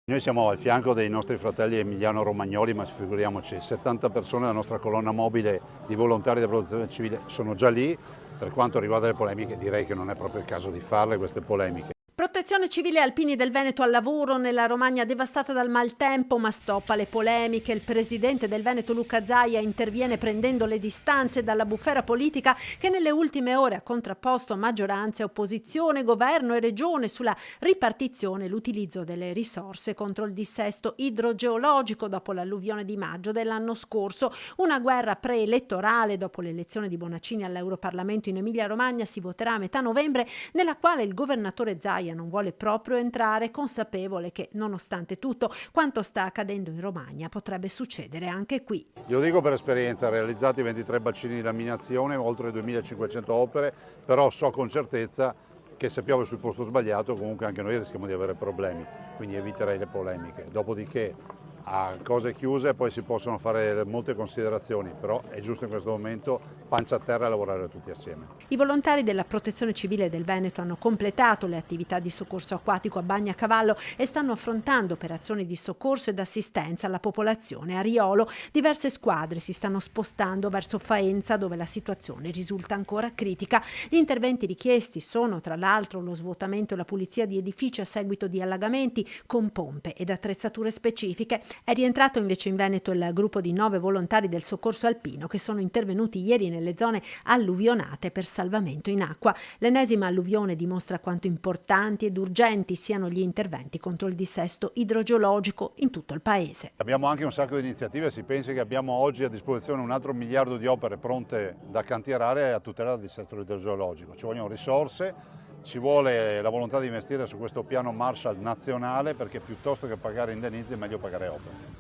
Noi siamo al fianco dei nostri fratelli emiliano-romagnoli, ma figuriamoci, 70 persone della nostra colonna mobile di volontari della protezione civile sono già lì. Per quanto riguarda le polemiche, direi che non è proprio il caso di farle queste polemiche. Protezione civile alpini del Veneto al lavoro nella Romagna devastata dal maltempo, ma stoppa le polemiche. Il presidente del Veneto Luca Zaia interviene prendendo le distanze dalla bufera politica che nelle ultime ore ha contrapposto maggioranza e opposizione, governo e regione sulla ripartizione e l'utilizzo delle risorse contro il dissesto idrogeologico dopo l'alluvione di maggio dell'anno scorso. Una guerra preelettorale dopo l'elezione di Bonaccini all'Europarlamento in Emilia-Romagna si voterà a metà novembre, nella quale il governatore Zaia non vuole proprio entrare, consapevole che, nonostante tutto, quanto sta accadendo in Romagna potrebbe succedere anche qui. Glielo dico per esperienza, realizzati 23 bacini di laminazione, oltre 2500 opere, però so con certezza che se piove sul posto sbagliato comunque anche noi rischiamo di avere problemi, quindi eviterei le polemiche. Dopodiché a cose chiuse poi si possono fare molte considerazioni, però è giusto in questo momento pancia a terra e lavorare tutti assieme. I volontari della Protezione Civile del Veneto hanno completato le attività di soccorso acquatico a Bagnacavallo e stanno affrontando operazioni di soccorso ed assistenza alla popolazione a Riolo. Diverse squadre si stanno spostando verso Faenza, dove la situazione risulta ancora critica. Gli interventi richiesti sono, tra l'altro, lo svuotamento e la pulizia di edifici a seguito di allagamenti con pompe ed attrezzature specifiche. È rientrato invece in Veneto il gruppo di 9 volontari del soccorso alpino che sono intervenuti ieri nelle zone alluvionate per salvamento in acqua. L'ennesima alluvione dimostra quanto importanti ed urgenti siano gli interventi contro il dissesto idrogeologico in tutto il paese. Abbiamo anche un sacco di iniziative, si pensi che abbiamo oggi a disposizione un altro miliardo di opere pronte da cantierare a tutela del dissesto idrogeologico. Ci vogliono risorse, ci vuole la volontà di investire su questo piano Marshall nazionale, perché piuttosto che pagare indennizzi è meglio pagare opere.